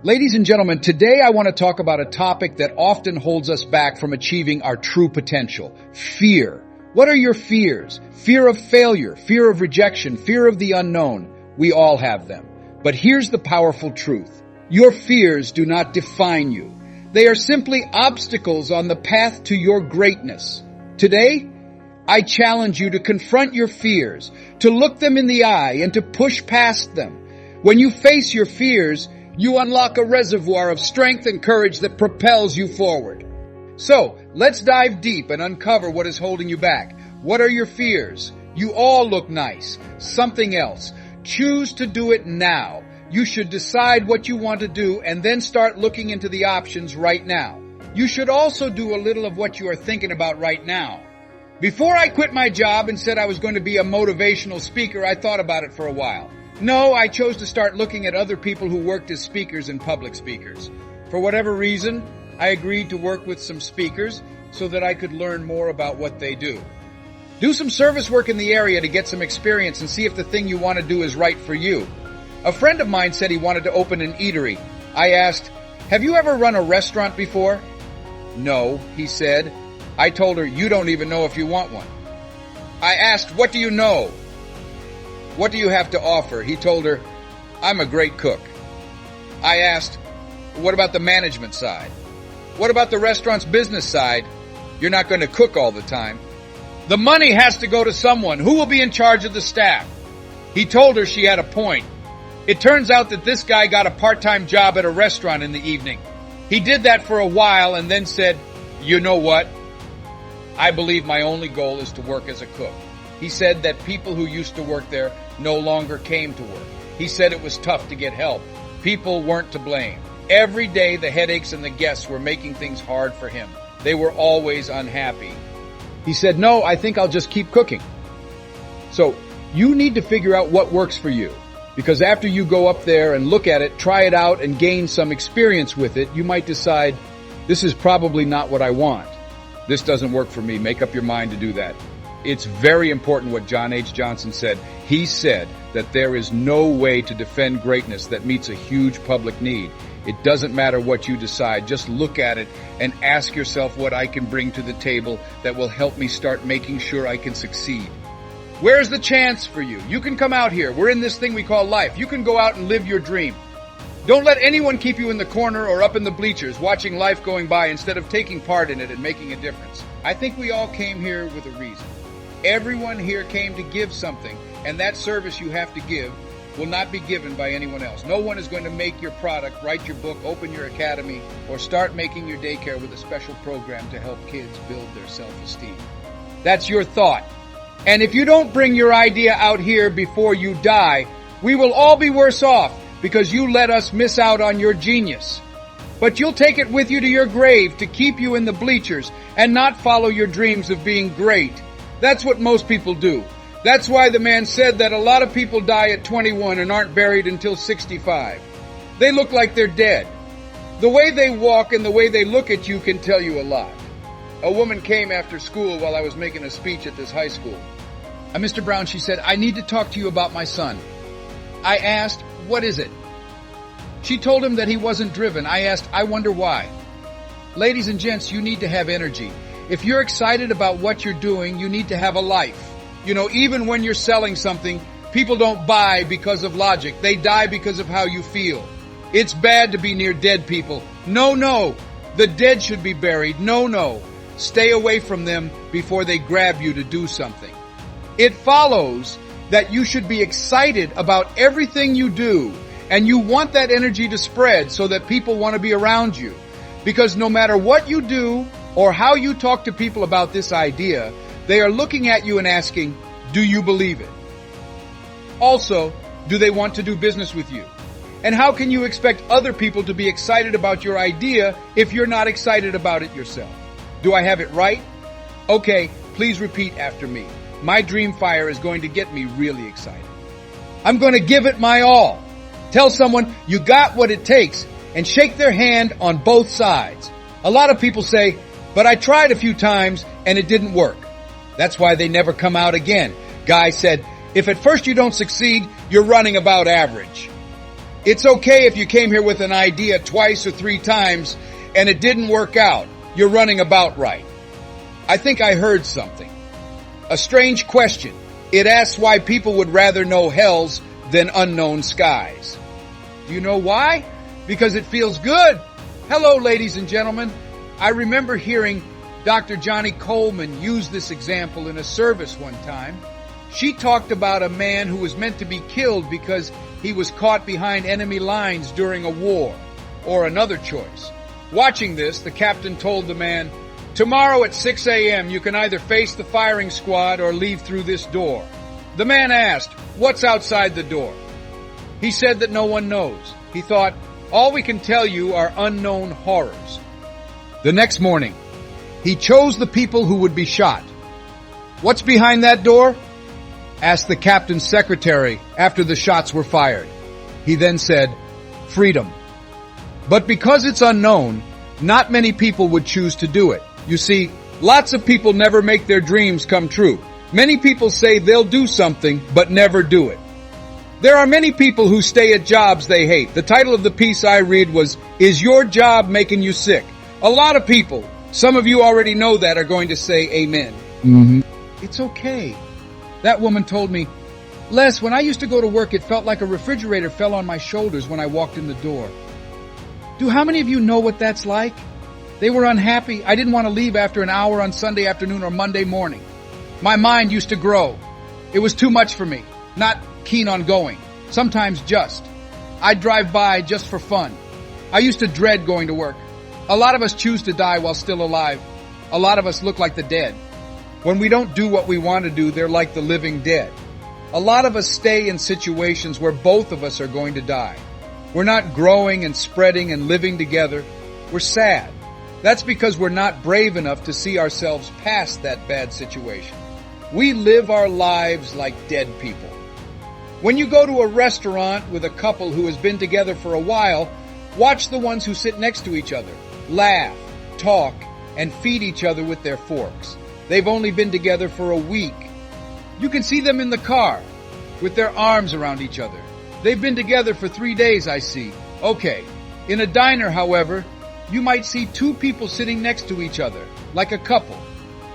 Ladies and gentlemen, today I want to talk about a topic that often holds us back from achieving our true potential. Fear. What are your fears? Fear of failure, fear of rejection, fear of the unknown. We all have them. But here's the powerful truth. Your fears do not define you. They are simply obstacles on the path to your greatness. Today, I challenge you to confront your fears, to look them in the eye, and to push past them. When you face your fears, you unlock a reservoir of strength and courage that propels you forward. So, let's dive deep and uncover what is holding you back. What are your fears? You all look nice. Something else. Choose to do it now. You should decide what you want to do and then start looking into the options right now. You should also do a little of what you are thinking about right now. Before I quit my job and said I was going to be a motivational speaker, I thought about it for a while. No, I chose to start looking at other people who worked as speakers and public speakers. For whatever reason, I agreed to work with some speakers so that I could learn more about what they do. Do some service work in the area to get some experience and see if the thing you want to do is right for you. A friend of mine said he wanted to open an eatery. I asked, "Have you ever run a restaurant before?" "No," he said. I told her, "You don't even know if you want one." I asked, "What do you know? What do you have to offer?" He told her, "I'm a great cook." I asked, "What about the management side? What about the restaurant's business side? You're not going to cook all the time." "The money has to go to someone. Who will be in charge of the staff?" He told her she had a point. It turns out that this guy got a part-time job at a restaurant in the evening. He did that for a while and then said, "You know what? I believe my only goal is to work as a cook." He said that people who used to work there no longer came to work. He said it was tough to get help. People weren't to blame. Every day the headaches and the guests were making things hard for him. They were always unhappy. He said, "No, I think I'll just keep cooking." So you need to figure out what works for you. Because after you go up there and look at it, try it out and gain some experience with it, you might decide, this is probably not what I want. This doesn't work for me. Make up your mind to do that. It's very important what John H. Johnson said. He said that there is no way to defend greatness that meets a huge public need. It doesn't matter what you decide. Just look at it and ask yourself what I can bring to the table that will help me start making sure I can succeed. Where's the chance for you? You can come out here. We're in this thing we call life. You can go out and live your dream. Don't let anyone keep you in the corner or up in the bleachers watching life going by instead of taking part in it and making a difference. I think we all came here with a reason. Everyone here came to give something, and that service you have to give will not be given by anyone else. No one is going to make your product, write your book, open your academy, or start making your daycare with a special program to help kids build their self-esteem. That's your thought. And if you don't bring your idea out here before you die, we will all be worse off because you let us miss out on your genius. But you'll take it with you to your grave to keep you in the bleachers and not follow your dreams of being great. That's what most people do. That's why the man said that a lot of people die at 21 and aren't buried until 65. They look like they're dead. The way they walk and the way they look at you can tell you a lot. A woman came after school while I was making a speech at this high school. Mr. Brown, she said, "I need to talk to you about my son." I asked, "What is it?" She told him that he wasn't driven. I asked, "I wonder why." Ladies and gents, you need to have energy. If you're excited about what you're doing, you need to have a life. You know, even when you're selling something, people don't buy because of logic. They die because of how you feel. It's bad to be near dead people. No. The dead should be buried. No. Stay away from them before they grab you to do something. It follows that you should be excited about everything you do, and you want that energy to spread so that people want to be around you. Because no matter what you do or how you talk to people about this idea, they are looking at you and asking, do you believe it? Also, do they want to do business with you? And how can you expect other people to be excited about your idea if you're not excited about it yourself? Do I have it right? Okay, please repeat after me. My dream fire is going to get me really excited. I'm going to give it my all. Tell someone you got what it takes and shake their hand on both sides. A lot of people say, but I tried a few times and it didn't work. That's why they never come out again. Guy said, if at first you don't succeed, you're running about average. It's okay if you came here with an idea twice or three times and it didn't work out. You're running about right. I think I heard something. A strange question. It asks why people would rather know hells than unknown skies. Do you know why? Because it feels good. Hello, ladies and gentlemen. I remember hearing Dr. Johnny Coleman use this example in a service one time. She talked about a man who was meant to be killed because he was caught behind enemy lines during a war, or another choice. Watching this, the captain told the man, "Tomorrow at 6 a.m. you can either face the firing squad or leave through this door." The man asked, "What's outside the door?" He said that no one knows. He thought, all we can tell you are unknown horrors. The next morning, he chose the people who would be shot. "What's behind that door?" asked the captain's secretary after the shots were fired. He then said, "Freedom." But because it's unknown, not many people would choose to do it. You see, lots of people never make their dreams come true. Many people say they'll do something, but never do it. There are many people who stay at jobs they hate. The title of the piece I read was, "Is Your Job Making You Sick?" A lot of people, some of you already know that, are going to say amen. It's okay. That woman told me, "Les, when I used to go to work, it felt like a refrigerator fell on my shoulders when I walked in the door." Do how many of you know what that's like? They were unhappy. I didn't want to leave after an hour on Sunday afternoon or Monday morning. My mind used to grow. It was too much for me. Not keen on going. Sometimes just. I'd drive by just for fun. I used to dread going to work. A lot of us choose to die while still alive. A lot of us look like the dead. When we don't do what we want to do, they're like the living dead. A lot of us stay in situations where both of us are going to die. We're not growing and spreading and living together. We're sad. That's because we're not brave enough to see ourselves past that bad situation. We live our lives like dead people. When you go to a restaurant with a couple who has been together for a while, watch the ones who sit next to each other, laugh, talk, and feed each other with their forks. They've only been together for a week. You can see them in the car, with their arms around each other. They've been together for 3 days, I see. Okay. In a diner, however, you might see two people sitting next to each other, like a couple.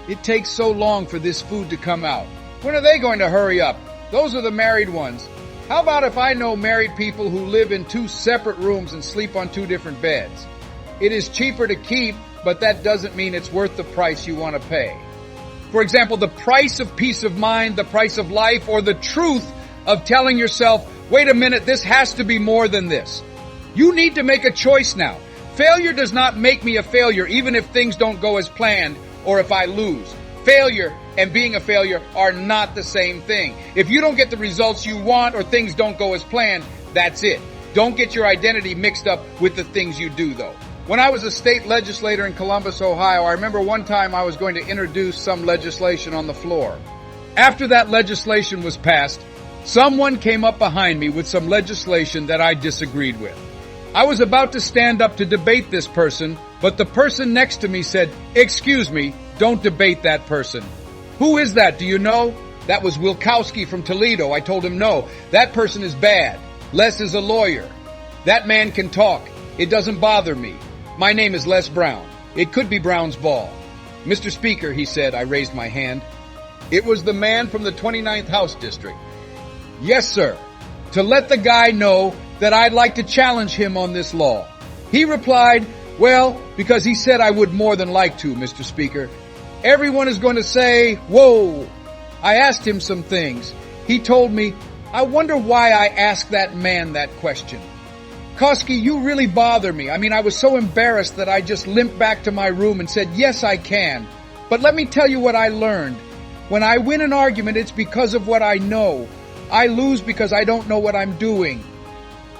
It takes so long for this food to come out. When are they going to hurry up? Those are the married ones. How about if I know married people who live in 2 separate rooms and sleep on 2 different beds? It is cheaper to keep, but that doesn't mean it's worth the price you want to pay. For example, the price of peace of mind, the price of life, or the truth of telling yourself, wait a minute, this has to be more than this. You need to make a choice now. Failure does not make me a failure, even if things don't go as planned or if I lose. Failure and being a failure are not the same thing. If you don't get the results you want or things don't go as planned, that's it. Don't get your identity mixed up with the things you do, though. When I was a state legislator in Columbus, Ohio, I remember one time I was going to introduce some legislation on the floor. After that legislation was passed, someone came up behind me with some legislation that I disagreed with. I was about to stand up to debate this person, but the person next to me said, "Excuse me, don't debate that person." "Who is that? Do you know?" "That was Wilkowski from Toledo." I told him, "No, that person is bad. Les is a lawyer. That man can talk. It doesn't bother me. My name is Les Brown. It could be Brown's ball." "Mr. Speaker," he said. I raised my hand. It was the man from the 29th House District. "Yes, sir. To let the guy know that I'd like to challenge him on this law." He replied, "Well, because he said I would more than like to, Mr. Speaker. Everyone is going to say, whoa." I asked him some things. He told me, "I wonder why I asked that man that question. Koski, you really bother me. I was so embarrassed that I just limped back to my room and said, yes, I can. But let me tell you what I learned. When I win an argument, it's because of what I know. I lose because I don't know what I'm doing."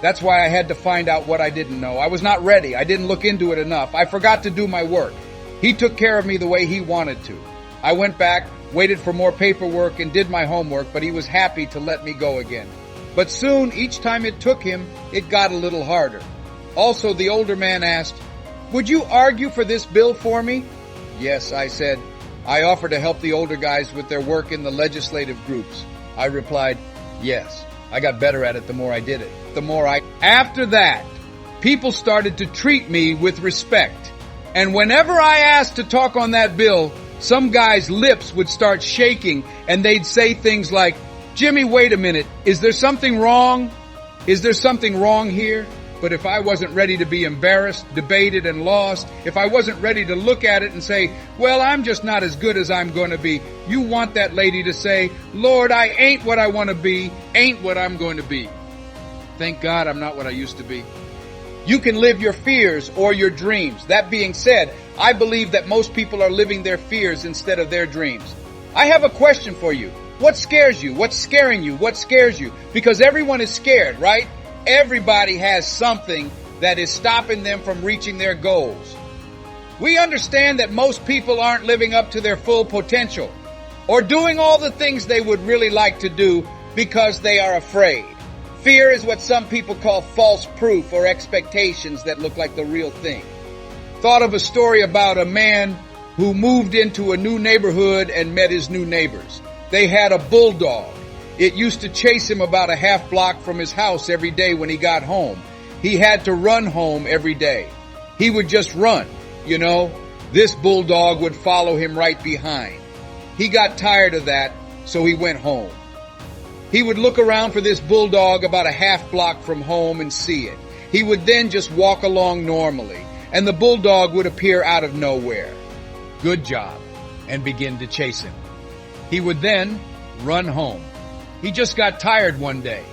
That's why I had to find out what I didn't know. I was not ready. I didn't look into it enough. I forgot to do my work. He took care of me the way he wanted to. I went back, waited for more paperwork, and did my homework, but he was happy to let me go again. But soon, each time it took him, it got a little harder. Also, the older man asked, "Would you argue for this bill for me?" "Yes," I said. I offered to help the older guys with their work in the legislative groups. I replied, "Yes." I got better at it the more I did it. After that, people started to treat me with respect. And whenever I asked to talk on that bill, some guy's lips would start shaking and they'd say things like, "Jimmy, wait a minute. Is there something wrong? Is there something wrong here?" But if I wasn't ready to be embarrassed, debated, and lost, if I wasn't ready to look at it and say, "Well, I'm just not as good as I'm going to be," you want that lady to say, "Lord, I ain't what I want to be, ain't what I'm going to be." Thank God I'm not what I used to be. You can live your fears or your dreams. That being said, I believe that most people are living their fears instead of their dreams. I have a question for you. What scares you? What's scaring you? What scares you? Because everyone is scared, right? Everybody has something that is stopping them from reaching their goals. We understand that most people aren't living up to their full potential or doing all the things they would really like to do because they are afraid. Fear is what some people call false proof or expectations that look like the real thing. Thought of a story about a man who moved into a new neighborhood and met his new neighbors. They had a bulldog. It used to chase him about a half block from his house every day when he got home. He had to run home every day. He would just run, you know. This bulldog would follow him right behind. He got tired of that, so he went home. He would look around for this bulldog about a half block from home and see it. He would then just walk along normally, and the bulldog would appear out of nowhere. Good job, and begin to chase him. He would then run home. He just got tired one day.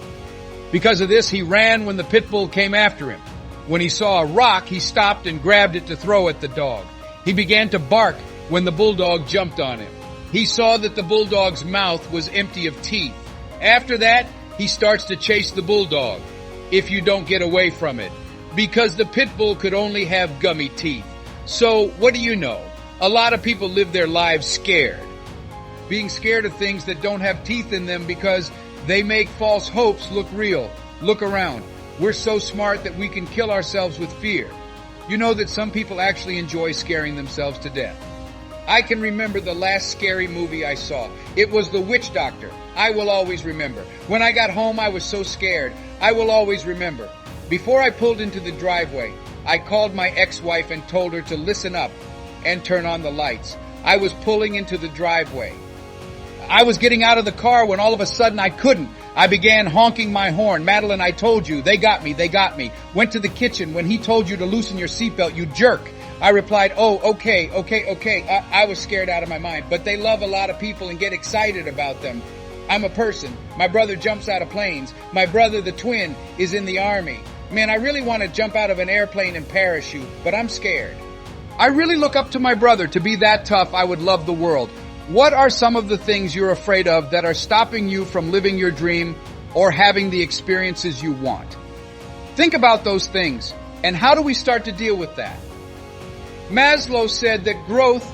Because of this, he ran when the pit bull came after him. When he saw a rock, he stopped and grabbed it to throw at the dog. He began to bark when the bulldog jumped on him. He saw that the bulldog's mouth was empty of teeth. After that, he starts to chase the bulldog, if you don't get away from it, because the pit bull could only have gummy teeth. So, what do you know? A lot of people live their lives scared. Being scared of things that don't have teeth in them because they make false hopes look real. Look around. We're so smart that we can kill ourselves with fear. You know that some people actually enjoy scaring themselves to death. I can remember the last scary movie I saw. It was The Witch Doctor. I will always remember. When I got home, I was so scared. I will always remember. Before I pulled into the driveway, I called my ex-wife and told her to listen up and turn on the lights. I was pulling into the driveway. I was getting out of the car when all of a sudden I couldn't. I began honking my horn. "Madeline, I told you. They got me. They got me." Went to the kitchen. "When he told you to loosen your seatbelt, you jerk." I replied, "Oh, okay. I was scared out of my mind. But they love a lot of people and get excited about them. I'm a person. My brother jumps out of planes. My brother, the twin, is in the army. Man, I really want to jump out of an airplane and parachute, but I'm scared. I really look up to my brother. To be that tough, I would love the world." What are some of the things you're afraid of that are stopping you from living your dream or having the experiences you want? Think about those things, and how do we start to deal with that? Maslow said that growth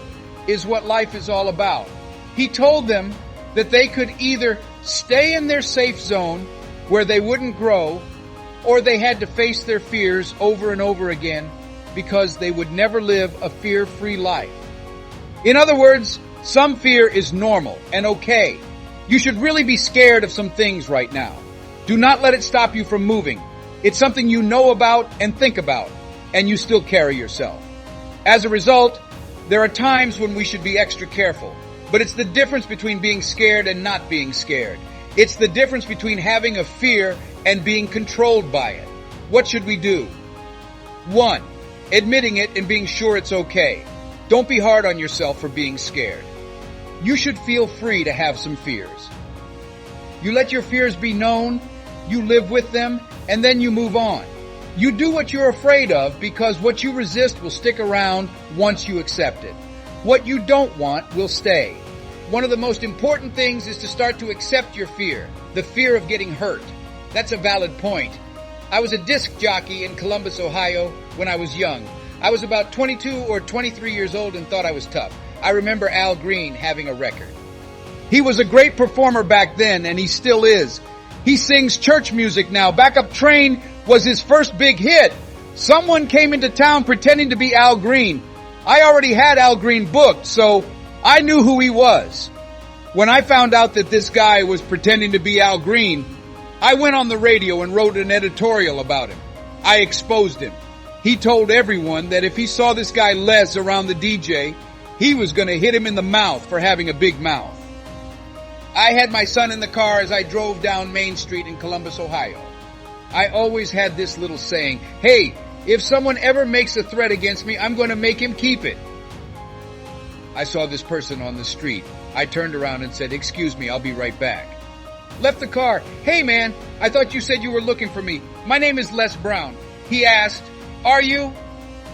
is what life is all about. He told them that they could either stay in their safe zone where they wouldn't grow, or they had to face their fears over and over again because they would never live a fear-free life. In other words, some fear is normal and okay. You should really be scared of some things right now. Do not let it stop you from moving. It's something you know about and think about, and you still carry yourself. As a result, there are times when we should be extra careful. But it's the difference between being scared and not being scared. It's the difference between having a fear and being controlled by it. What should we do? 1. Admitting it and being sure it's okay. Don't be hard on yourself for being scared. You should feel free to have some fears. You let your fears be known, you live with them, and then you move on. You do what you're afraid of because what you resist will stick around once you accept it. What you don't want will stay. One of the most important things is to start to accept your fear, the fear of getting hurt. That's a valid point. I was a disc jockey in Columbus, Ohio when I was young. I was about 22 or 23 years old and thought I was tough. I remember Al Green having a record. He was a great performer back then, and he still is. He sings church music now. Backup Train was his first big hit. Someone came into town pretending to be Al Green. I already had Al Green booked, so I knew who he was. When I found out that this guy was pretending to be Al Green, I went on the radio and wrote an editorial about him. I exposed him. He told everyone that if he saw this guy Les around the DJ, he was going to hit him in the mouth for having a big mouth. I had my son in the car as I drove down Main Street in Columbus, Ohio. I always had this little saying, hey, if someone ever makes a threat against me, I'm going to make him keep it. I saw this person on the street. I turned around and said, excuse me, I'll be right back. Left the car. Hey man, I thought you said you were looking for me. My name is Les Brown. He asked, are you?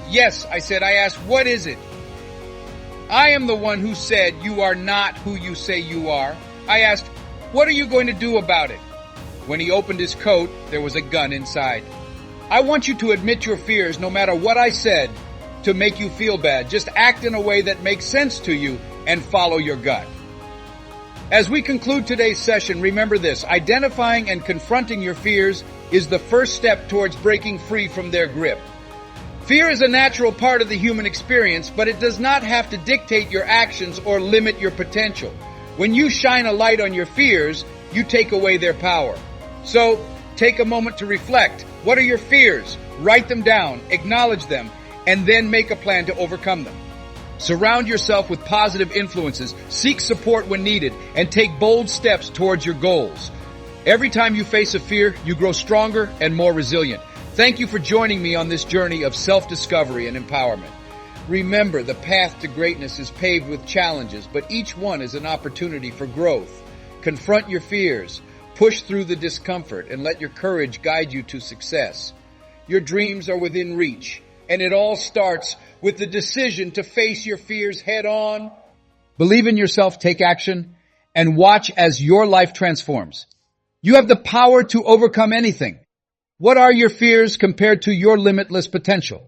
Yes, I said. I asked, what is it? I am the one who said you are not who you say you are. I asked, what are you going to do about it? When he opened his coat, there was a gun inside. I want you to admit your fears no matter what I said to make you feel bad. Just act in a way that makes sense to you and follow your gut. As we conclude today's session, remember this: identifying and confronting your fears is the first step towards breaking free from their grip. Fear is a natural part of the human experience, but it does not have to dictate your actions or limit your potential. When you shine a light on your fears, you take away their power. So, take a moment to reflect. What are your fears? Write them down, acknowledge them, and then make a plan to overcome them. Surround yourself with positive influences, seek support when needed, and take bold steps towards your goals. Every time you face a fear, you grow stronger and more resilient. Thank you for joining me on this journey of self-discovery and empowerment. Remember, the path to greatness is paved with challenges, but each one is an opportunity for growth. Confront your fears, push through the discomfort, and let your courage guide you to success. Your dreams are within reach, and it all starts with the decision to face your fears head on. Believe in yourself, take action, and watch as your life transforms. You have the power to overcome anything. What are your fears compared to your limitless potential?